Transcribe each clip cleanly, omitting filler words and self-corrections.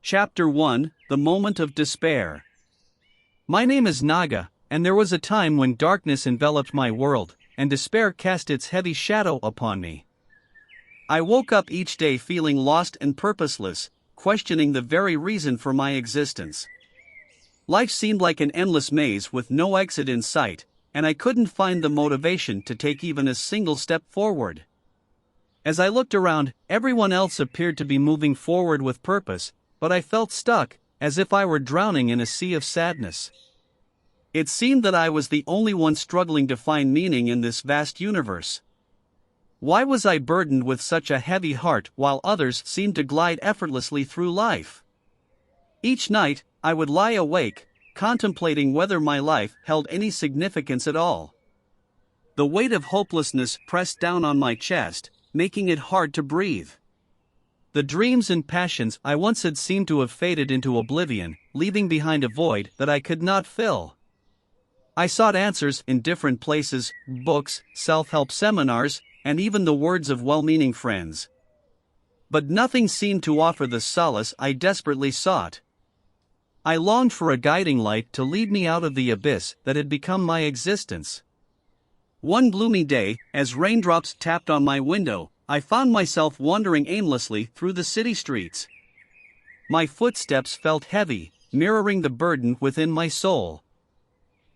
Chapter 1: The Moment of Despair. My name is Naga, and there was a time when darkness enveloped my world, and despair cast its heavy shadow upon me. I woke up each day feeling lost and purposeless, questioning the very reason for my existence. Life seemed like an endless maze with no exit in sight, and I couldn't find the motivation to take even a single step forward. As I looked around, everyone else appeared to be moving forward with purpose, but I felt stuck, as if I were drowning in a sea of sadness. It seemed that I was the only one struggling to find meaning in this vast universe. Why was I burdened with such a heavy heart while others seemed to glide effortlessly through life? Each night, I would lie awake, contemplating whether my life held any significance at all. The weight of hopelessness pressed down on my chest, making it hard to breathe. The dreams and passions I once had seemed to have faded into oblivion, leaving behind a void that I could not fill. I sought answers in different places: books, self-help seminars, and even the words of well-meaning friends. But nothing seemed to offer the solace I desperately sought. I longed for a guiding light to lead me out of the abyss that had become my existence. One gloomy day, as raindrops tapped on my window, I found myself wandering aimlessly through the city streets. My footsteps felt heavy, mirroring the burden within my soul.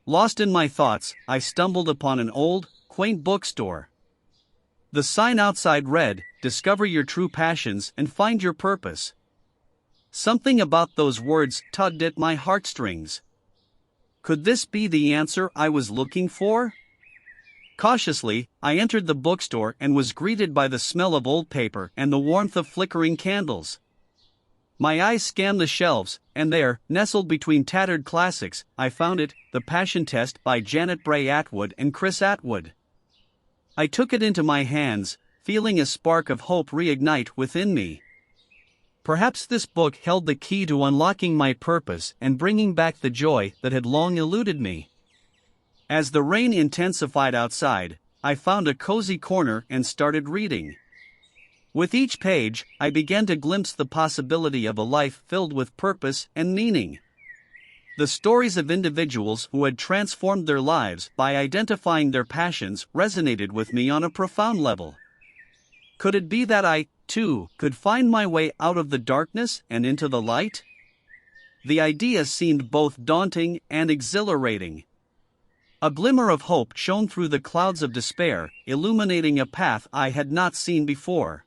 Lost in my thoughts, I stumbled upon an old, quaint bookstore. The sign outside read, "Discover your true passions and find your purpose." Something about those words tugged at my heartstrings. Could this be the answer I was looking for? Cautiously, I entered the bookstore and was greeted by the smell of old paper and the warmth of flickering candles. My eyes scanned the shelves, and there, nestled between tattered classics, I found it, The Passion Test by Janet Bray Atwood and Chris Atwood. I took it into my hands, feeling a spark of hope reignite within me. Perhaps this book held the key to unlocking my purpose and bringing back the joy that had long eluded me. As the rain intensified outside, I found a cozy corner and started reading. With each page, I began to glimpse the possibility of a life filled with purpose and meaning. The stories of individuals who had transformed their lives by identifying their passions resonated with me on a profound level. Could it be that I, too, could find my way out of the darkness and into the light? The idea seemed both daunting and exhilarating. A glimmer of hope shone through the clouds of despair, illuminating a path I had not seen before.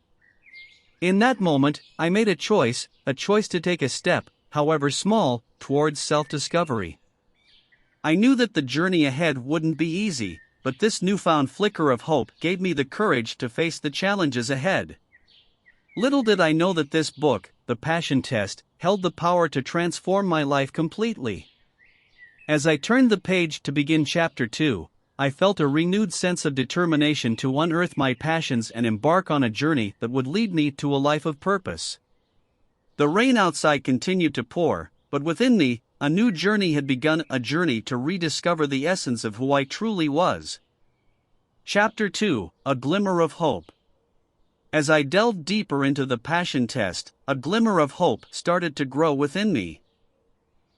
In that moment, I made a choice to take a step, however small, towards self-discovery. I knew that the journey ahead wouldn't be easy, but this newfound flicker of hope gave me the courage to face the challenges ahead. Little did I know that this book, The Passion Test, held the power to transform my life completely. As I turned the page to begin Chapter 2, I felt a renewed sense of determination to unearth my passions and embark on a journey that would lead me to a life of purpose. The rain outside continued to pour, but within me, a new journey had begun, a journey to rediscover the essence of who I truly was. Chapter 2: A Glimmer of Hope. As I delved deeper into the Passion Test, a glimmer of hope started to grow within me.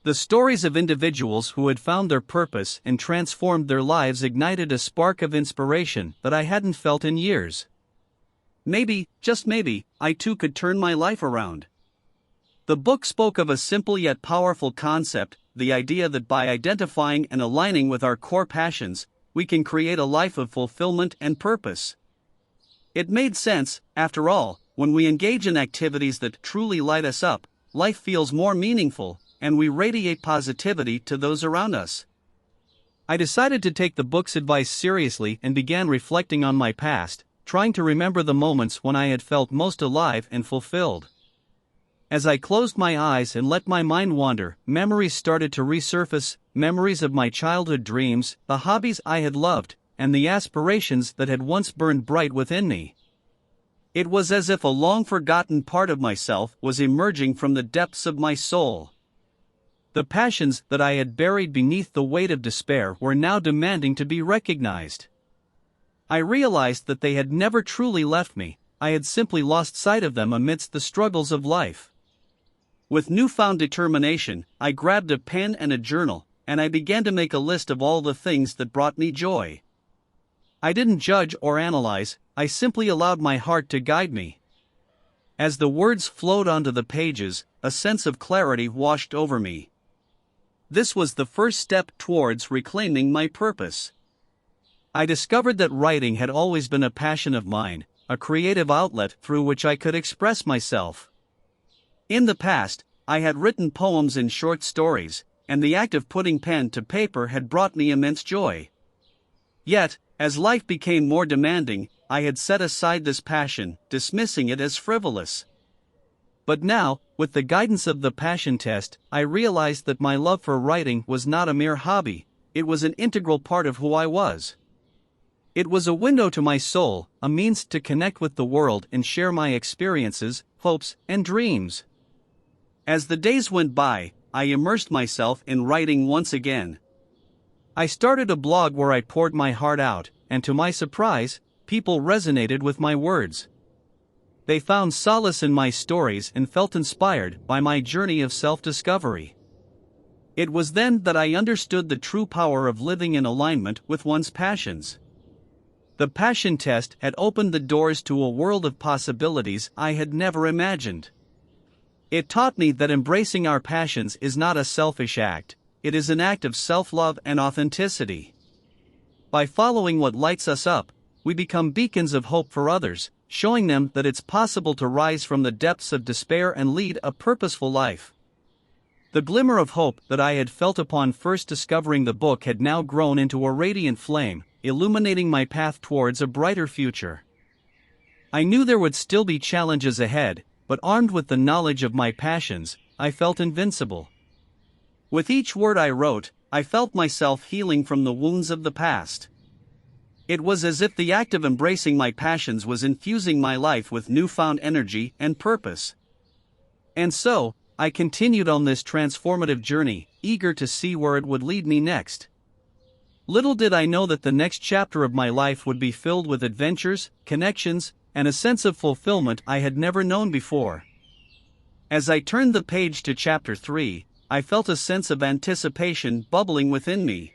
The stories of individuals who had found their purpose and transformed their lives ignited a spark of inspiration that I hadn't felt in years. Maybe, just maybe, I too could turn my life around. The book spoke of a simple yet powerful concept, the idea that by identifying and aligning with our core passions, we can create a life of fulfillment and purpose. It made sense, after all, when we engage in activities that truly light us up, life feels more meaningful, and we radiate positivity to those around us. I decided to take the book's advice seriously and began reflecting on my past, trying to remember the moments when I had felt most alive and fulfilled. As I closed my eyes and let my mind wander, memories started to resurface, memories of my childhood dreams, the hobbies I had loved, and the aspirations that had once burned bright within me. It was as if a long-forgotten part of myself was emerging from the depths of my soul. The passions that I had buried beneath the weight of despair were now demanding to be recognized. I realized that they had never truly left me, I had simply lost sight of them amidst the struggles of life. With newfound determination, I grabbed a pen and a journal, and I began to make a list of all the things that brought me joy. I didn't judge or analyze, I simply allowed my heart to guide me. As the words flowed onto the pages, a sense of clarity washed over me. This was the first step towards reclaiming my purpose. I discovered that writing had always been a passion of mine, a creative outlet through which I could express myself. In the past, I had written poems and short stories, and the act of putting pen to paper had brought me immense joy. Yet, as life became more demanding, I had set aside this passion, dismissing it as frivolous. But now, with the guidance of the passion test, I realized that my love for writing was not a mere hobby, it was an integral part of who I was. It was a window to my soul, a means to connect with the world and share my experiences, hopes, and dreams. As the days went by, I immersed myself in writing once again. I started a blog where I poured my heart out, and to my surprise, people resonated with my words. They found solace in my stories and felt inspired by my journey of self-discovery. It was then that I understood the true power of living in alignment with one's passions. The passion test had opened the doors to a world of possibilities I had never imagined. It taught me that embracing our passions is not a selfish act, it is an act of self-love and authenticity. By following what lights us up, we become beacons of hope for others, showing them that it's possible to rise from the depths of despair and lead a purposeful life. The glimmer of hope that I had felt upon first discovering the book had now grown into a radiant flame, illuminating my path towards a brighter future. I knew there would still be challenges ahead, but armed with the knowledge of my passions, I felt invincible. With each word I wrote, I felt myself healing from the wounds of the past. It was as if the act of embracing my passions was infusing my life with newfound energy and purpose. And so, I continued on this transformative journey, eager to see where it would lead me next. Little did I know that the next chapter of my life would be filled with adventures, connections, and a sense of fulfillment I had never known before. As I turned the page to chapter 3, I felt a sense of anticipation bubbling within me.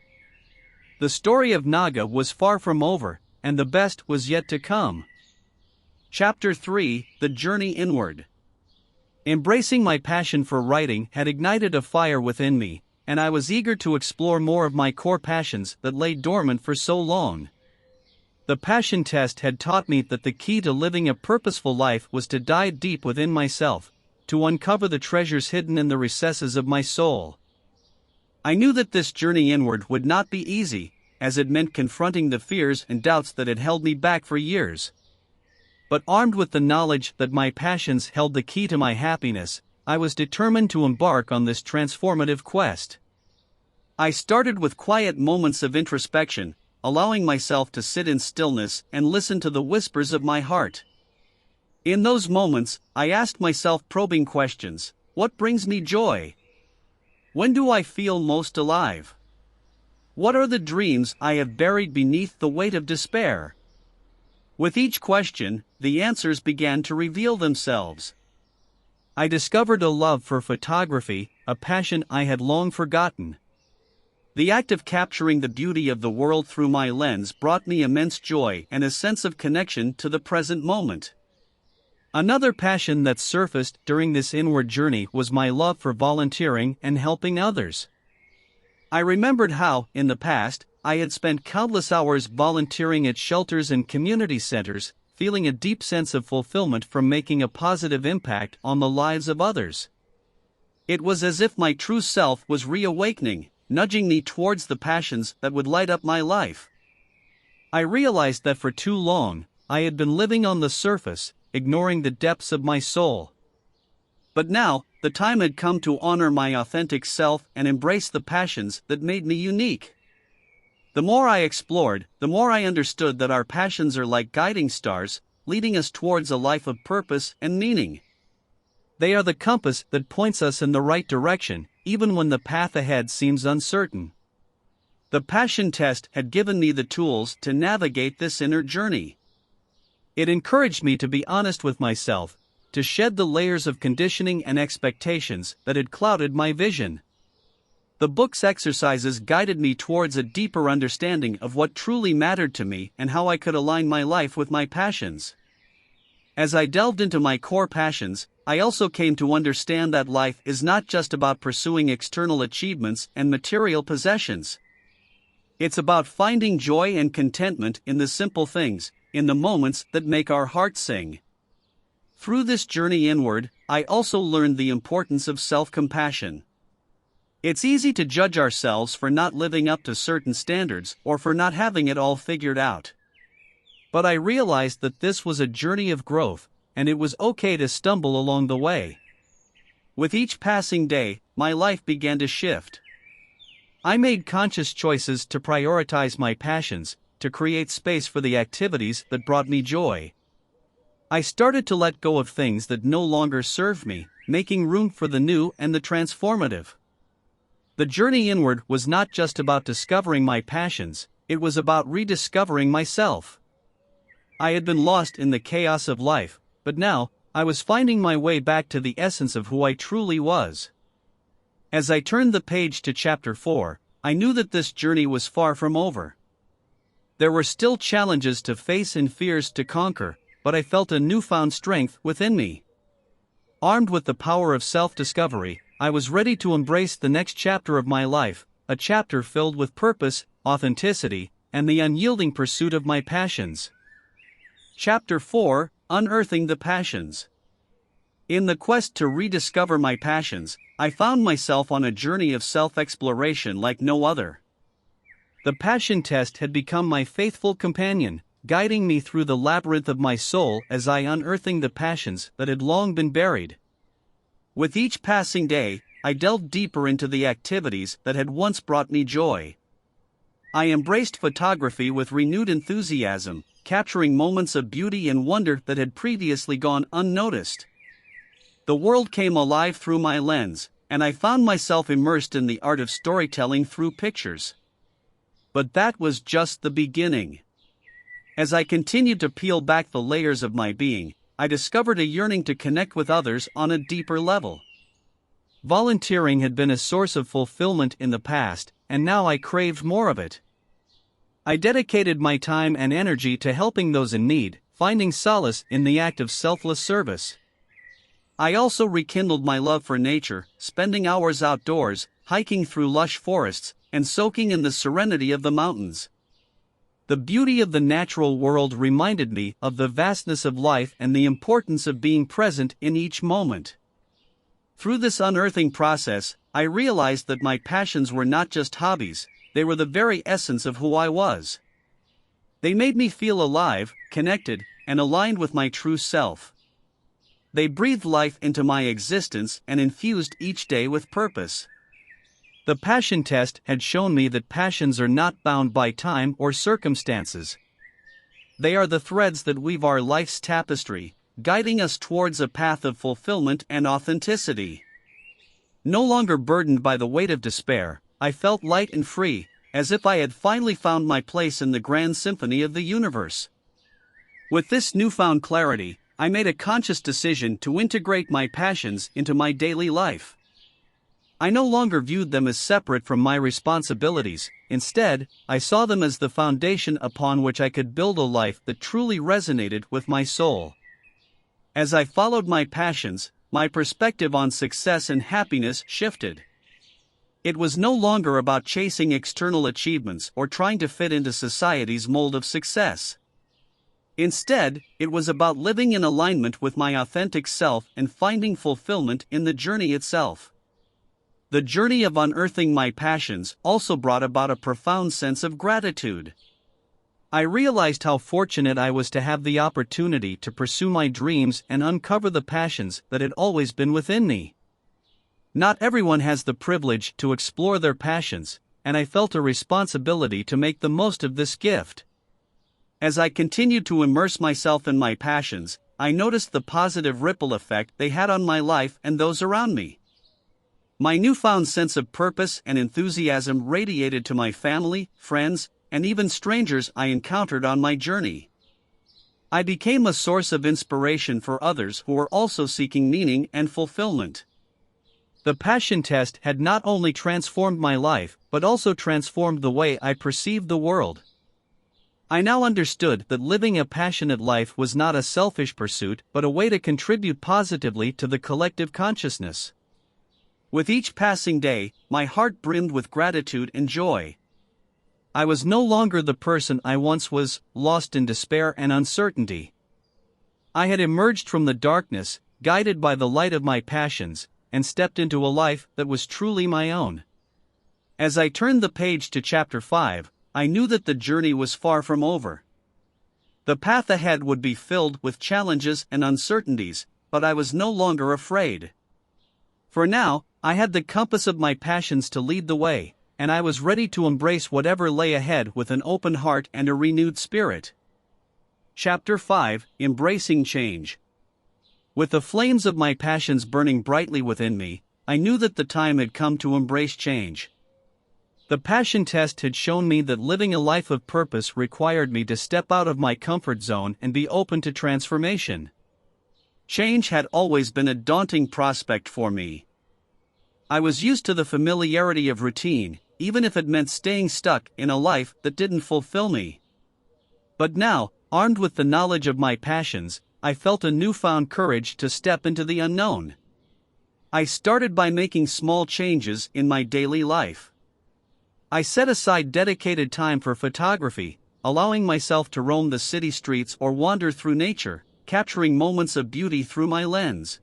The story of Naga was far from over, and the best was yet to come. Chapter 3: The Journey Inward. Embracing my passion for writing had ignited a fire within me, and I was eager to explore more of my core passions that lay dormant for so long. The passion test had taught me that the key to living a purposeful life was to dive deep within myself, to uncover the treasures hidden in the recesses of my soul. I knew that this journey inward would not be easy, as it meant confronting the fears and doubts that had held me back for years. But armed with the knowledge that my passions held the key to my happiness, I was determined to embark on this transformative quest. I started with quiet moments of introspection, allowing myself to sit in stillness and listen to the whispers of my heart. In those moments, I asked myself probing questions: what brings me joy? When do I feel most alive? What are the dreams I have buried beneath the weight of despair? With each question, the answers began to reveal themselves. I discovered a love for photography, a passion I had long forgotten. The act of capturing the beauty of the world through my lens brought me immense joy and a sense of connection to the present moment. Another passion that surfaced during this inward journey was my love for volunteering and helping others. I remembered how, in the past, I had spent countless hours volunteering at shelters and community centers, feeling a deep sense of fulfillment from making a positive impact on the lives of others. It was as if my true self was reawakening, nudging me towards the passions that would light up my life. I realized that for too long, I had been living on the surface, ignoring the depths of my soul. But now, the time had come to honor my authentic self and embrace the passions that made me unique. The more I explored, the more I understood that our passions are like guiding stars, leading us towards a life of purpose and meaning. They are the compass that points us in the right direction, even when the path ahead seems uncertain. The passion test had given me the tools to navigate this inner journey. It encouraged me to be honest with myself, to shed the layers of conditioning and expectations that had clouded my vision. The book's exercises guided me towards a deeper understanding of what truly mattered to me and how I could align my life with my passions. As I delved into my core passions, I also came to understand that life is not just about pursuing external achievements and material possessions. It's about finding joy and contentment in the simple things, in the moments that make our hearts sing. Through this journey inward, I also learned the importance of self-compassion. It's easy to judge ourselves for not living up to certain standards or for not having it all figured out. But I realized that this was a journey of growth, and it was okay to stumble along the way. With each passing day, my life began to shift. I made conscious choices to prioritize my passions, to create space for the activities that brought me joy. I started to let go of things that no longer served me, making room for the new and the transformative. The journey inward was not just about discovering my passions, it was about rediscovering myself. I had been lost in the chaos of life, but now, I was finding my way back to the essence of who I truly was. As I turned the page to chapter 4, I knew that this journey was far from over. There were still challenges to face and fears to conquer, but I felt a newfound strength within me. Armed with the power of self-discovery, I was ready to embrace the next chapter of my life, a chapter filled with purpose, authenticity, and the unyielding pursuit of my passions. Chapter 4: Unearthing the Passions. In the quest to rediscover my passions, I found myself on a journey of self-exploration like no other. The passion test had become my faithful companion, guiding me through the labyrinth of my soul as I unearthing the passions that had long been buried. With each passing day, I delved deeper into the activities that had once brought me joy. I embraced photography with renewed enthusiasm, capturing moments of beauty and wonder that had previously gone unnoticed. The world came alive through my lens, and I found myself immersed in the art of storytelling through pictures. But that was just the beginning. As I continued to peel back the layers of my being, I discovered a yearning to connect with others on a deeper level. Volunteering had been a source of fulfillment in the past, and now I craved more of it. I dedicated my time and energy to helping those in need, finding solace in the act of selfless service. I also rekindled my love for nature, spending hours outdoors, hiking through lush forests, and soaking in the serenity of the mountains. The beauty of the natural world reminded me of the vastness of life and the importance of being present in each moment. Through this unearthing process, I realized that my passions were not just hobbies, they were the very essence of who I was. They made me feel alive, connected, and aligned with my true self. They breathed life into my existence and infused each day with purpose. The passion test had shown me that passions are not bound by time or circumstances. They are the threads that weave our life's tapestry, guiding us towards a path of fulfillment and authenticity. No longer burdened by the weight of despair, I felt light and free, as if I had finally found my place in the grand symphony of the universe. With this newfound clarity, I made a conscious decision to integrate my passions into my daily life. I no longer viewed them as separate from my responsibilities. Instead, I saw them as the foundation upon which I could build a life that truly resonated with my soul. As I followed my passions, my perspective on success and happiness shifted. It was no longer about chasing external achievements or trying to fit into society's mold of success. Instead, it was about living in alignment with my authentic self and finding fulfillment in the journey itself. The journey of unearthing my passions also brought about a profound sense of gratitude. I realized how fortunate I was to have the opportunity to pursue my dreams and uncover the passions that had always been within me. Not everyone has the privilege to explore their passions, and I felt a responsibility to make the most of this gift. As I continued to immerse myself in my passions, I noticed the positive ripple effect they had on my life and those around me. My newfound sense of purpose and enthusiasm radiated to my family, friends, and even strangers I encountered on my journey. I became a source of inspiration for others who were also seeking meaning and fulfillment. The passion test had not only transformed my life, but also transformed the way I perceived the world. I now understood that living a passionate life was not a selfish pursuit, but a way to contribute positively to the collective consciousness. With each passing day, my heart brimmed with gratitude and joy. I was no longer the person I once was, lost in despair and uncertainty. I had emerged from the darkness, guided by the light of my passions, and stepped into a life that was truly my own. As I turned the page to chapter 5, I knew that the journey was far from over. The path ahead would be filled with challenges and uncertainties, but I was no longer afraid. For now, I had the compass of my passions to lead the way, and I was ready to embrace whatever lay ahead with an open heart and a renewed spirit. Chapter 5: Embracing Change. With the flames of my passions burning brightly within me, I knew that the time had come to embrace change. The passion test had shown me that living a life of purpose required me to step out of my comfort zone and be open to transformation. Change had always been a daunting prospect for me. I was used to the familiarity of routine, even if it meant staying stuck in a life that didn't fulfill me. But now, armed with the knowledge of my passions, I felt a newfound courage to step into the unknown. I started by making small changes in my daily life. I set aside dedicated time for photography, allowing myself to roam the city streets or wander through nature, capturing moments of beauty through my lens.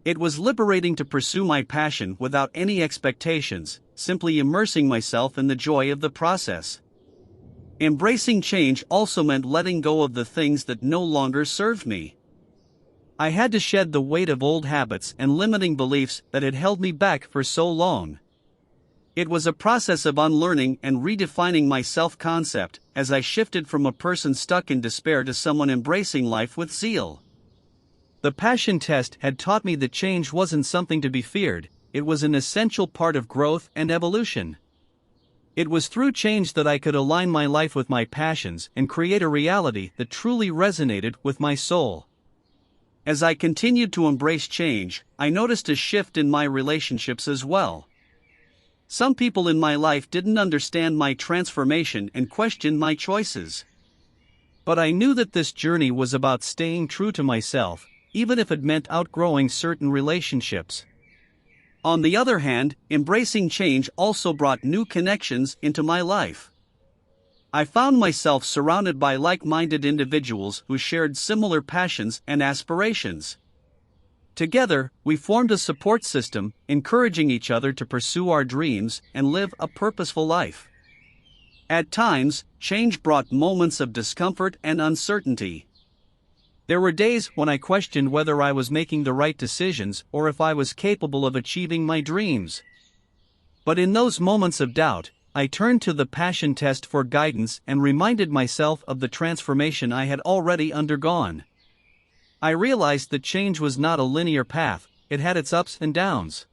It was liberating to pursue my passion without any expectations, simply immersing myself in the joy of the process. Embracing change also meant letting go of the things that no longer served me. I had to shed the weight of old habits and limiting beliefs that had held me back for so long. It was a process of unlearning and redefining my self-concept as I shifted from a person stuck in despair to someone embracing life with zeal. The passion test had taught me that change wasn't something to be feared, it was an essential part of growth and evolution. It was through change that I could align my life with my passions and create a reality that truly resonated with my soul. As I continued to embrace change, I noticed a shift in my relationships as well. Some people in my life didn't understand my transformation and questioned my choices. But I knew that this journey was about staying true to myself, even if it meant outgrowing certain relationships. On the other hand, embracing change also brought new connections into my life. I found myself surrounded by like-minded individuals who shared similar passions and aspirations. Together, we formed a support system, encouraging each other to pursue our dreams and live a purposeful life. At times, change brought moments of discomfort and uncertainty. There were days when I questioned whether I was making the right decisions or if I was capable of achieving my dreams. But in those moments of doubt, I turned to the passion test for guidance and reminded myself of the transformation I had already undergone. I realized that change was not a linear path, it had its ups and downs.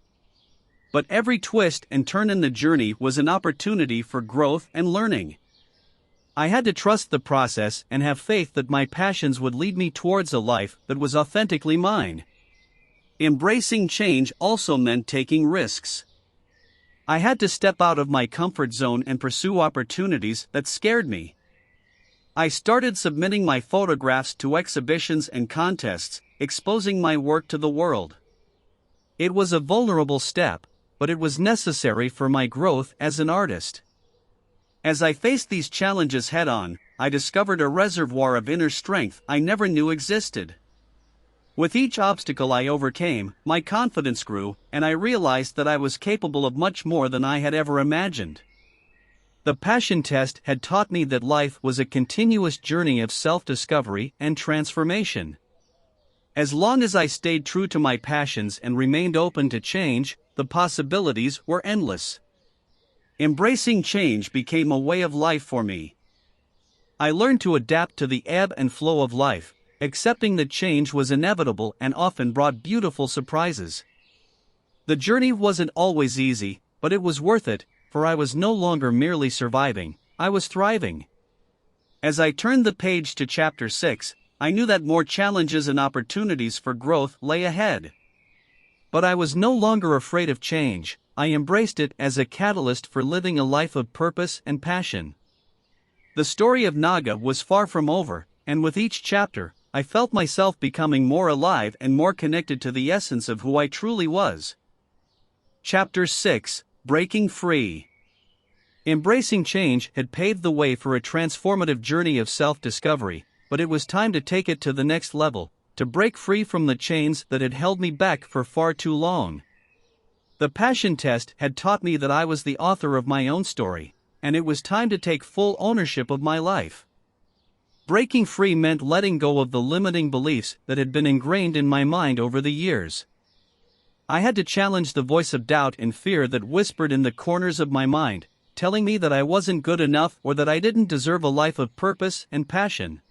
But every twist and turn in the journey was an opportunity for growth and learning. I had to trust the process and have faith that my passions would lead me towards a life that was authentically mine. Embracing change also meant taking risks. I had to step out of my comfort zone and pursue opportunities that scared me. I started submitting my photographs to exhibitions and contests, exposing my work to the world. It was a vulnerable step, but it was necessary for my growth as an artist. As I faced these challenges head-on, I discovered a reservoir of inner strength I never knew existed. With each obstacle I overcame, my confidence grew, and I realized that I was capable of much more than I had ever imagined. The passion test had taught me that life was a continuous journey of self-discovery and transformation. As long as I stayed true to my passions and remained open to change, the possibilities were endless. Embracing change became a way of life for me. I learned to adapt to the ebb and flow of life, accepting that change was inevitable and often brought beautiful surprises. The journey wasn't always easy, but it was worth it, for I was no longer merely surviving, I was thriving. As I turned the page to Chapter 6, I knew that more challenges and opportunities for growth lay ahead. But I was no longer afraid of change. I embraced it as a catalyst for living a life of purpose and passion. The story of Naga was far from over, and with each chapter, I felt myself becoming more alive and more connected to the essence of who I truly was. Chapter 6: Breaking Free. Embracing change had paved the way for a transformative journey of self-discovery, but it was time to take it to the next level, to break free from the chains that had held me back for far too long. The passion test had taught me that I was the author of my own story, and it was time to take full ownership of my life. Breaking free meant letting go of the limiting beliefs that had been ingrained in my mind over the years. I had to challenge the voice of doubt and fear that whispered in the corners of my mind, telling me that I wasn't good enough or that I didn't deserve a life of purpose and passion.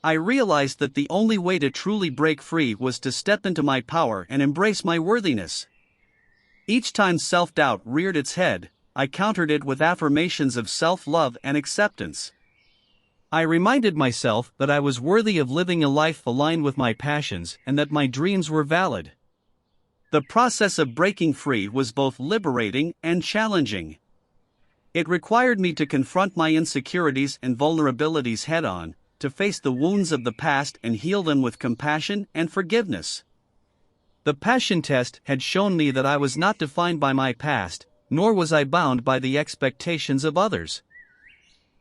I realized that the only way to truly break free was to step into my power and embrace my worthiness. Each time self-doubt reared its head, I countered it with affirmations of self-love and acceptance. I reminded myself that I was worthy of living a life aligned with my passions and that my dreams were valid. The process of breaking free was both liberating and challenging. It required me to confront my insecurities and vulnerabilities head-on, to face the wounds of the past and heal them with compassion and forgiveness. The passion test had shown me that I was not defined by my past, nor was I bound by the expectations of others.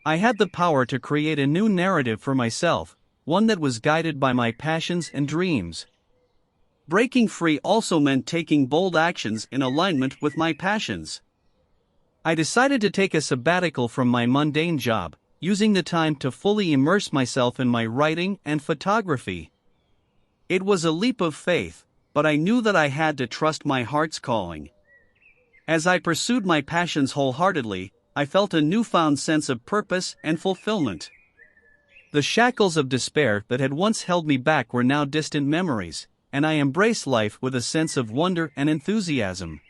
I had the power to create a new narrative for myself, one that was guided by my passions and dreams. Breaking free also meant taking bold actions in alignment with my passions. I decided to take a sabbatical from my mundane job, using the time to fully immerse myself in my writing and photography. It was a leap of faith, but I knew that I had to trust my heart's calling. As I pursued my passions wholeheartedly, I felt a newfound sense of purpose and fulfillment. The shackles of despair that had once held me back were now distant memories, and I embraced life with a sense of wonder and enthusiasm.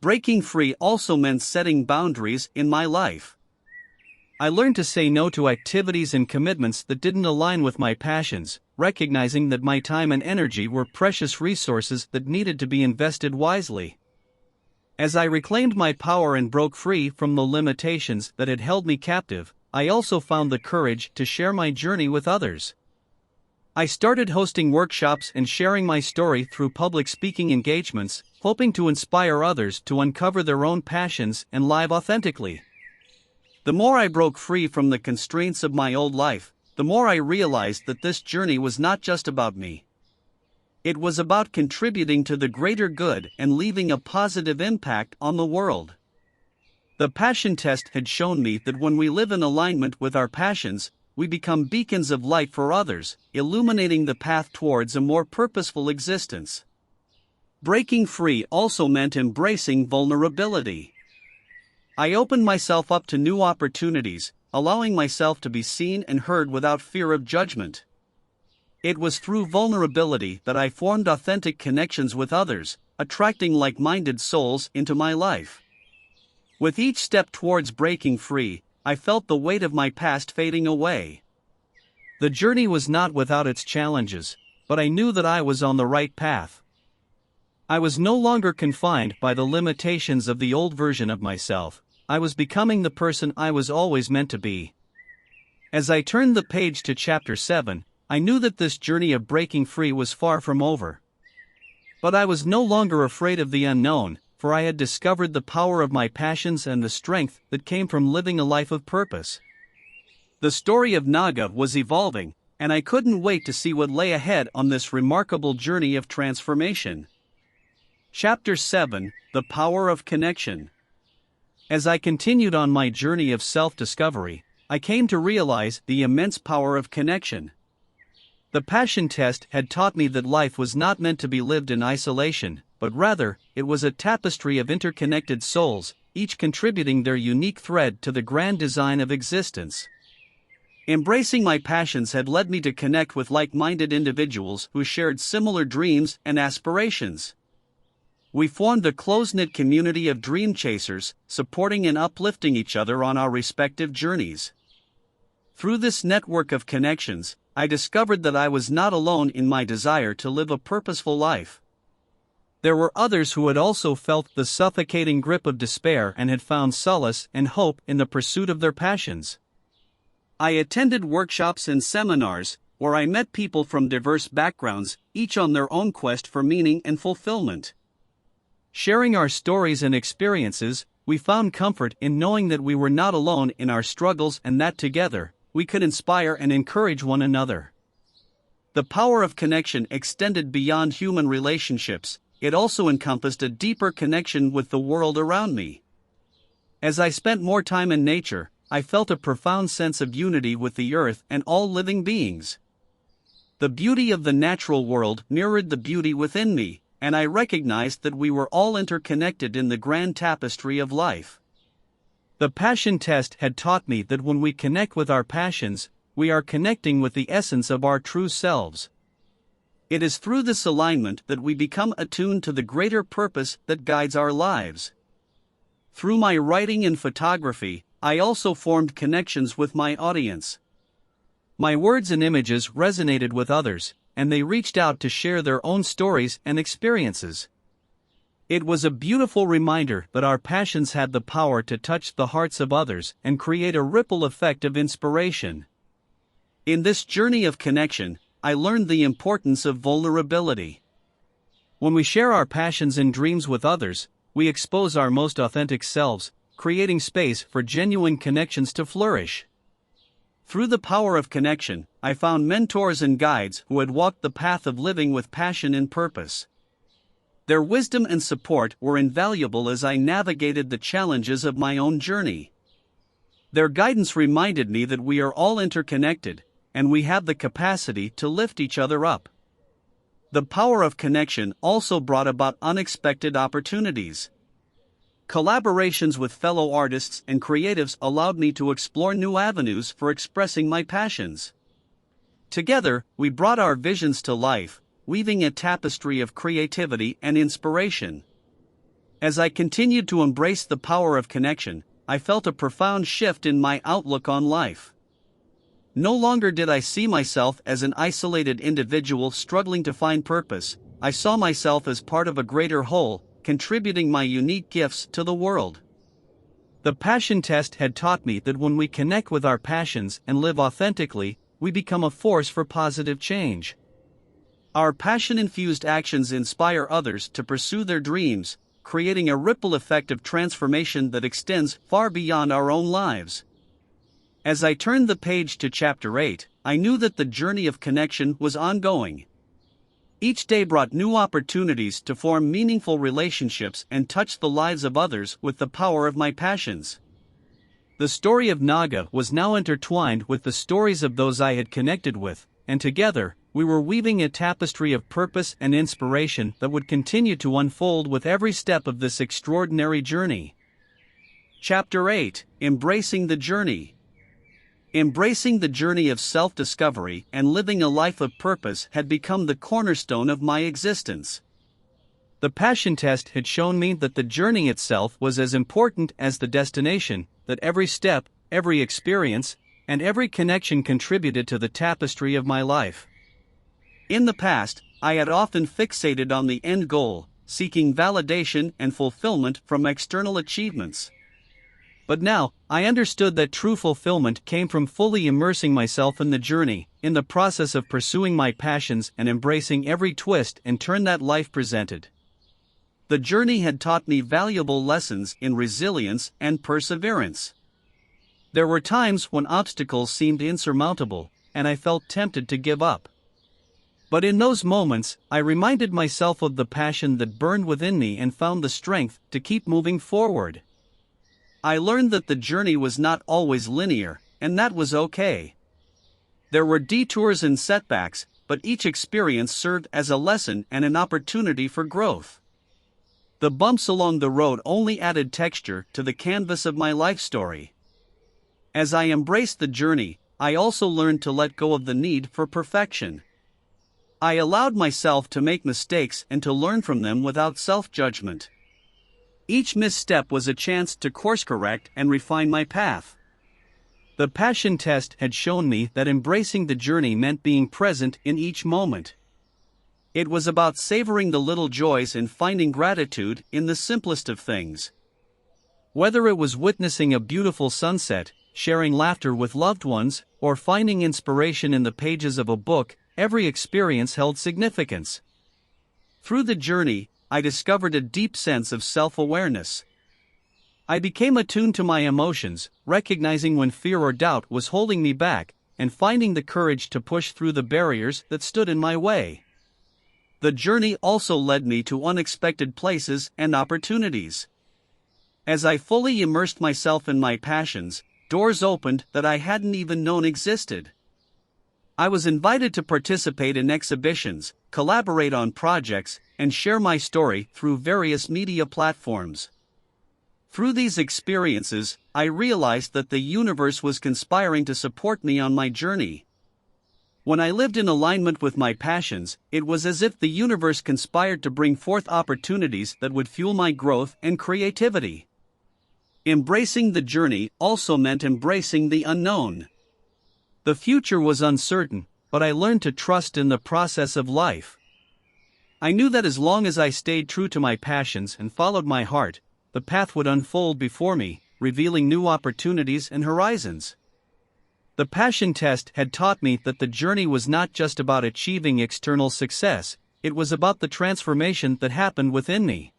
Breaking free also meant setting boundaries in my life. I learned to say no to activities and commitments that didn't align with my passions, recognizing that my time and energy were precious resources that needed to be invested wisely. As I reclaimed my power and broke free from the limitations that had held me captive, I also found the courage to share my journey with others. I started hosting workshops and sharing my story through public speaking engagements, hoping to inspire others to uncover their own passions and live authentically. The more I broke free from the constraints of my old life, the more I realized that this journey was not just about me. It was about contributing to the greater good and leaving a positive impact on the world. The passion test had shown me that when we live in alignment with our passions, we become beacons of light for others, illuminating the path towards a more purposeful existence. Breaking free also meant embracing vulnerability. I opened myself up to new opportunities, allowing myself to be seen and heard without fear of judgment. It was through vulnerability that I formed authentic connections with others, attracting like-minded souls into my life. With each step towards breaking free, I felt the weight of my past fading away. The journey was not without its challenges, but I knew that I was on the right path. I was no longer confined by the limitations of the old version of myself. I was becoming the person I was always meant to be. As I turned the page to Chapter 7, I knew that this journey of breaking free was far from over. But I was no longer afraid of the unknown, for I had discovered the power of my passions and the strength that came from living a life of purpose. The story of Naga was evolving, and I couldn't wait to see what lay ahead on this remarkable journey of transformation. Chapter 7: The Power of Connection. As I continued on my journey of self-discovery, I came to realize the immense power of connection. The passion test had taught me that life was not meant to be lived in isolation, but rather, it was a tapestry of interconnected souls, each contributing their unique thread to the grand design of existence. Embracing my passions had led me to connect with like-minded individuals who shared similar dreams and aspirations. We formed a close-knit community of dream chasers, supporting and uplifting each other on our respective journeys. Through this network of connections, I discovered that I was not alone in my desire to live a purposeful life. There were others who had also felt the suffocating grip of despair and had found solace and hope in the pursuit of their passions. I attended workshops and seminars, where I met people from diverse backgrounds, each on their own quest for meaning and fulfillment. Sharing our stories and experiences, we found comfort in knowing that we were not alone in our struggles and that together, we could inspire and encourage one another. The power of connection extended beyond human relationships. It also encompassed a deeper connection with the world around me. As I spent more time in nature, I felt a profound sense of unity with the earth and all living beings. The beauty of the natural world mirrored the beauty within me, and I recognized that we were all interconnected in the grand tapestry of life. The passion test had taught me that when we connect with our passions, we are connecting with the essence of our true selves. It is through this alignment that we become attuned to the greater purpose that guides our lives. Through my writing and photography, I also formed connections with my audience. My words and images resonated with others, and they reached out to share their own stories and experiences. It was a beautiful reminder that our passions had the power to touch the hearts of others and create a ripple effect of inspiration. In this journey of connection, I learned the importance of vulnerability. When we share our passions and dreams with others, we expose our most authentic selves, creating space for genuine connections to flourish. Through the power of connection, I found mentors and guides who had walked the path of living with passion and purpose. Their wisdom and support were invaluable as I navigated the challenges of my own journey. Their guidance reminded me that we are all interconnected, and we have the capacity to lift each other up. The power of connection also brought about unexpected opportunities. Collaborations with fellow artists and creatives allowed me to explore new avenues for expressing my passions. Together, we brought our visions to life, weaving a tapestry of creativity and inspiration. As I continued to embrace the power of connection, I felt a profound shift in my outlook on life. No longer did I see myself as an isolated individual struggling to find purpose. I saw myself as part of a greater whole, contributing my unique gifts to the world. The passion test had taught me that when we connect with our passions and live authentically, we become a force for positive change. Our passion-infused actions inspire others to pursue their dreams, creating a ripple effect of transformation that extends far beyond our own lives. As I turned the page to Chapter 8, I knew that the journey of connection was ongoing. Each day brought new opportunities to form meaningful relationships and touch the lives of others with the power of my passions. The story of Naga was now intertwined with the stories of those I had connected with, and together, we were weaving a tapestry of purpose and inspiration that would continue to unfold with every step of this extraordinary journey. Chapter 8: Embracing the Journey. Embracing the journey of self-discovery and living a life of purpose had become the cornerstone of my existence. The passion test had shown me that the journey itself was as important as the destination, that every step, every experience, and every connection contributed to the tapestry of my life. In the past, I had often fixated on the end goal, seeking validation and fulfillment from external achievements. But now, I understood that true fulfillment came from fully immersing myself in the journey, in the process of pursuing my passions and embracing every twist and turn that life presented. The journey had taught me valuable lessons in resilience and perseverance. There were times when obstacles seemed insurmountable, and I felt tempted to give up. But in those moments, I reminded myself of the passion that burned within me and found the strength to keep moving forward. I learned that the journey was not always linear, and that was okay. There were detours and setbacks, but each experience served as a lesson and an opportunity for growth. The bumps along the road only added texture to the canvas of my life story. As I embraced the journey, I also learned to let go of the need for perfection. I allowed myself to make mistakes and to learn from them without self-judgment. Each misstep was a chance to course-correct and refine my path. The passion test had shown me that embracing the journey meant being present in each moment. It was about savoring the little joys and finding gratitude in the simplest of things. Whether it was witnessing a beautiful sunset, sharing laughter with loved ones, or finding inspiration in the pages of a book, every experience held significance. Through the journey, I discovered a deep sense of self-awareness. I became attuned to my emotions, recognizing when fear or doubt was holding me back, and finding the courage to push through the barriers that stood in my way. The journey also led me to unexpected places and opportunities. As I fully immersed myself in my passions, doors opened that I hadn't even known existed. I was invited to participate in exhibitions, collaborate on projects, and share my story through various media platforms. Through these experiences, I realized that the universe was conspiring to support me on my journey. When I lived in alignment with my passions, it was as if the universe conspired to bring forth opportunities that would fuel my growth and creativity. Embracing the journey also meant embracing the unknown. The future was uncertain, but I learned to trust in the process of life. I knew that as long as I stayed true to my passions and followed my heart, the path would unfold before me, revealing new opportunities and horizons. The passion test had taught me that the journey was not just about achieving external success, it was about the transformation that happened within me.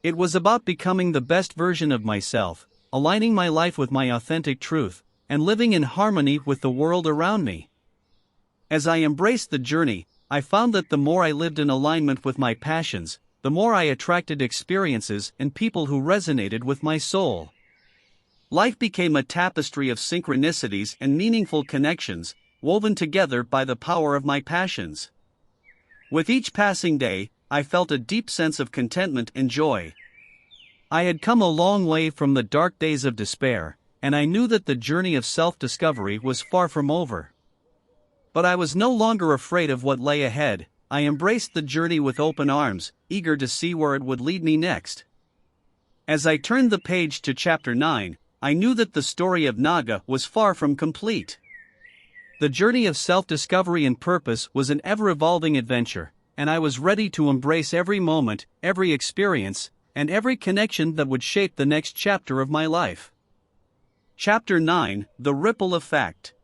It was about becoming the best version of myself, aligning my life with my authentic truth, and living in harmony with the world around me. As I embraced the journey, I found that the more I lived in alignment with my passions, the more I attracted experiences and people who resonated with my soul. Life became a tapestry of synchronicities and meaningful connections, woven together by the power of my passions. With each passing day, I felt a deep sense of contentment and joy. I had come a long way from the dark days of despair, and I knew that the journey of self-discovery was far from over. But I was no longer afraid of what lay ahead. I embraced the journey with open arms, eager to see where it would lead me next. As I turned the page to chapter 9, I knew that the story of Naga was far from complete. The journey of self-discovery and purpose was an ever-evolving adventure, and I was ready to embrace every moment, every experience, and every connection that would shape the next chapter of my life. Chapter 9: The Ripple Effect.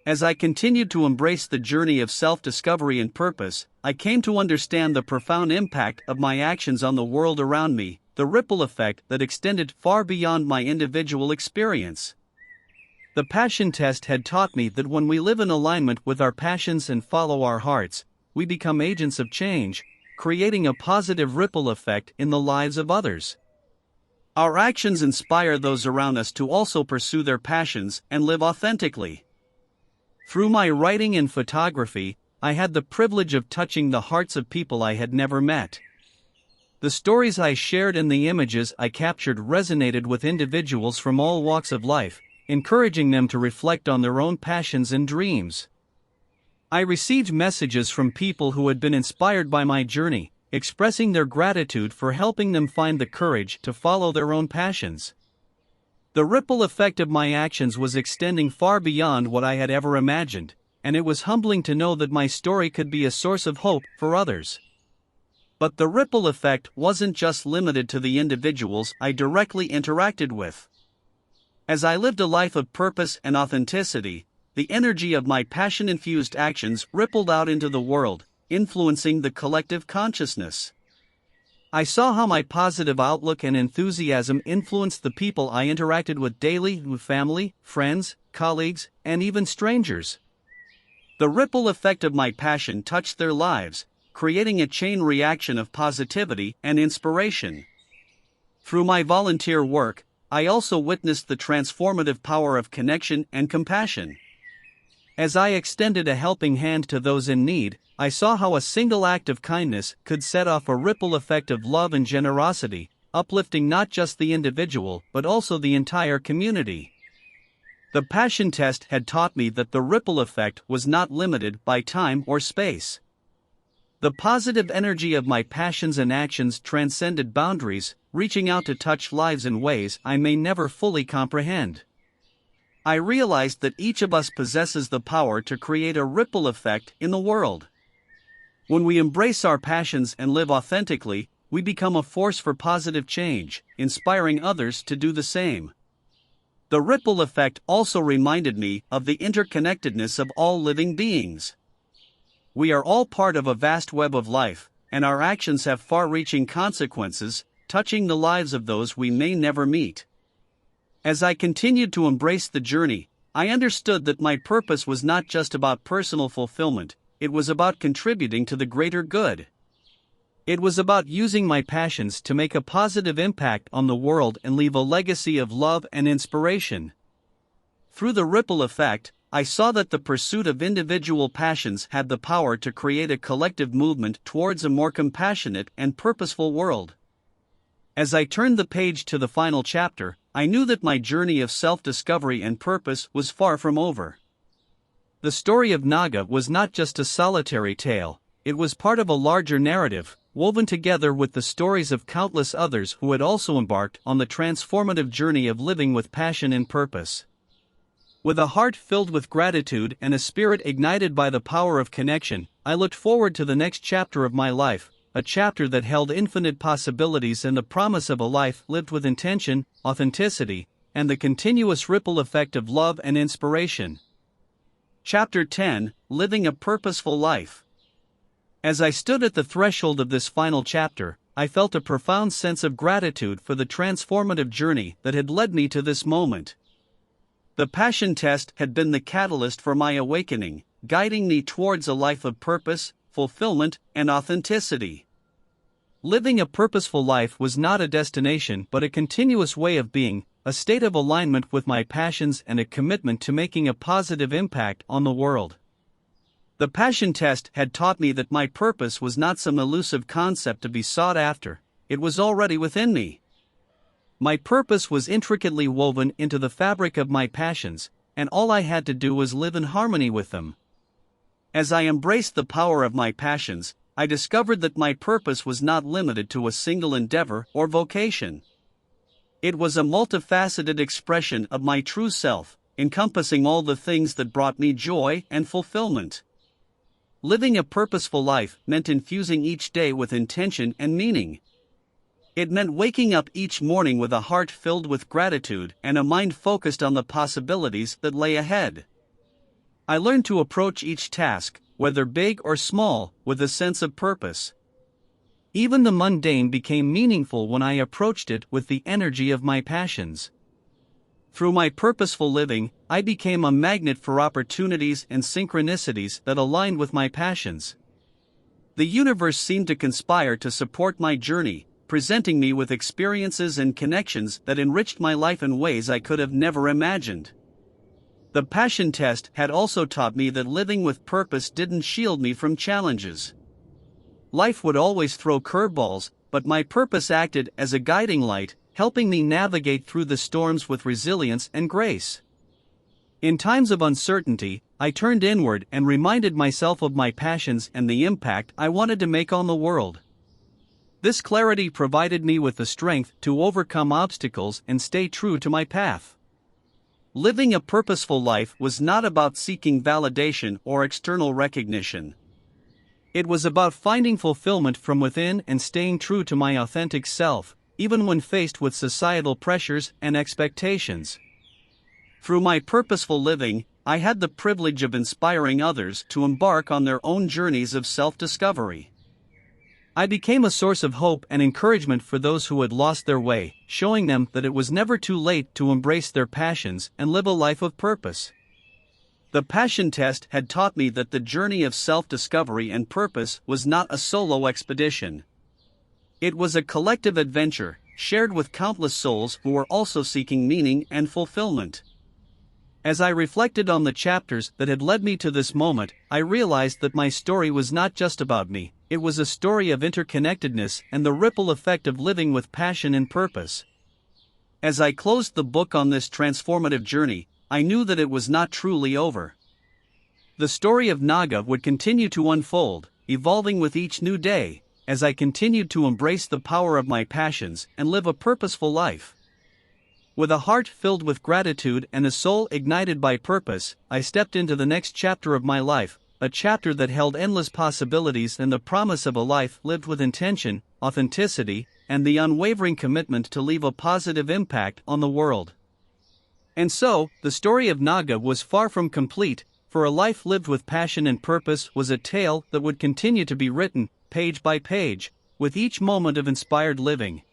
As I continued to embrace the journey of self-discovery and purpose, I came to understand the profound impact of my actions on the world around me, the ripple effect that extended far beyond my individual experience. The passion test had taught me that when we live in alignment with our passions and follow our hearts, we become agents of change, creating a positive ripple effect in the lives of others. Our actions inspire those around us to also pursue their passions and live authentically. Through my writing and photography, I had the privilege of touching the hearts of people I had never met. The stories I shared and the images I captured resonated with individuals from all walks of life, encouraging them to reflect on their own passions and dreams. I received messages from people who had been inspired by my journey, expressing their gratitude for helping them find the courage to follow their own passions. The ripple effect of my actions was extending far beyond what I had ever imagined, and it was humbling to know that my story could be a source of hope for others. But the ripple effect wasn't just limited to the individuals I directly interacted with. As I lived a life of purpose and authenticity, the energy of my passion-infused actions rippled out into the world, influencing the collective consciousness. I saw how my positive outlook and enthusiasm influenced the people I interacted with daily, with family, friends, colleagues, and even strangers. The ripple effect of my passion touched their lives, creating a chain reaction of positivity and inspiration. Through my volunteer work, I also witnessed the transformative power of connection and compassion. As I extended a helping hand to those in need, I saw how a single act of kindness could set off a ripple effect of love and generosity, uplifting not just the individual but also the entire community. The passion test had taught me that the ripple effect was not limited by time or space. The positive energy of my passions and actions transcended boundaries, reaching out to touch lives in ways I may never fully comprehend. I realized that each of us possesses the power to create a ripple effect in the world. When we embrace our passions and live authentically, we become a force for positive change, inspiring others to do the same. The ripple effect also reminded me of the interconnectedness of all living beings. We are all part of a vast web of life, and our actions have far-reaching consequences, touching the lives of those we may never meet. As I continued to embrace the journey, I understood that my purpose was not just about personal fulfillment, it was about contributing to the greater good. It was about using my passions to make a positive impact on the world and leave a legacy of love and inspiration. Through the ripple effect, I saw that the pursuit of individual passions had the power to create a collective movement towards a more compassionate and purposeful world. As I turned the page to the final chapter, I knew that my journey of self-discovery and purpose was far from over. The story of Naga was not just a solitary tale, it was part of a larger narrative, woven together with the stories of countless others who had also embarked on the transformative journey of living with passion and purpose. With a heart filled with gratitude and a spirit ignited by the power of connection, I looked forward to the next chapter of my life, a chapter that held infinite possibilities and the promise of a life lived with intention, authenticity, and the continuous ripple effect of love and inspiration. Chapter 10: Living a Purposeful Life. As I stood at the threshold of this final chapter, I felt a profound sense of gratitude for the transformative journey that had led me to this moment. The passion test had been the catalyst for my awakening, guiding me towards a life of purpose, fulfillment, and authenticity. Living a purposeful life was not a destination but a continuous way of being, a state of alignment with my passions and a commitment to making a positive impact on the world. The passion test had taught me that my purpose was not some elusive concept to be sought after, it was already within me. My purpose was intricately woven into the fabric of my passions, and all I had to do was live in harmony with them. As I embraced the power of my passions, I discovered that my purpose was not limited to a single endeavor or vocation. It was a multifaceted expression of my true self, encompassing all the things that brought me joy and fulfillment. Living a purposeful life meant infusing each day with intention and meaning. It meant waking up each morning with a heart filled with gratitude and a mind focused on the possibilities that lay ahead. I learned to approach each task, whether big or small, with a sense of purpose. Even the mundane became meaningful when I approached it with the energy of my passions. Through my purposeful living, I became a magnet for opportunities and synchronicities that aligned with my passions. The universe seemed to conspire to support my journey, presenting me with experiences and connections that enriched my life in ways I could have never imagined. The passion test had also taught me that living with purpose didn't shield me from challenges. Life would always throw curveballs, but my purpose acted as a guiding light, helping me navigate through the storms with resilience and grace. In times of uncertainty, I turned inward and reminded myself of my passions and the impact I wanted to make on the world. This clarity provided me with the strength to overcome obstacles and stay true to my path. Living a purposeful life was not about seeking validation or external recognition. It was about finding fulfillment from within and staying true to my authentic self, even when faced with societal pressures and expectations. Through my purposeful living, I had the privilege of inspiring others to embark on their own journeys of self-discovery. I became a source of hope and encouragement for those who had lost their way, showing them that it was never too late to embrace their passions and live a life of purpose. The passion test had taught me that the journey of self-discovery and purpose was not a solo expedition. It was a collective adventure, shared with countless souls who were also seeking meaning and fulfillment. As I reflected on the chapters that had led me to this moment, I realized that my story was not just about me, it was a story of interconnectedness and the ripple effect of living with passion and purpose. As I closed the book on this transformative journey, I knew that it was not truly over. The story of Naga would continue to unfold, evolving with each new day, as I continued to embrace the power of my passions and live a purposeful life. With a heart filled with gratitude and a soul ignited by purpose, I stepped into the next chapter of my life, a chapter that held endless possibilities and the promise of a life lived with intention, authenticity, and the unwavering commitment to leave a positive impact on the world. And so, the story of Naga was far from complete, for a life lived with passion and purpose was a tale that would continue to be written, page by page, with each moment of inspired living.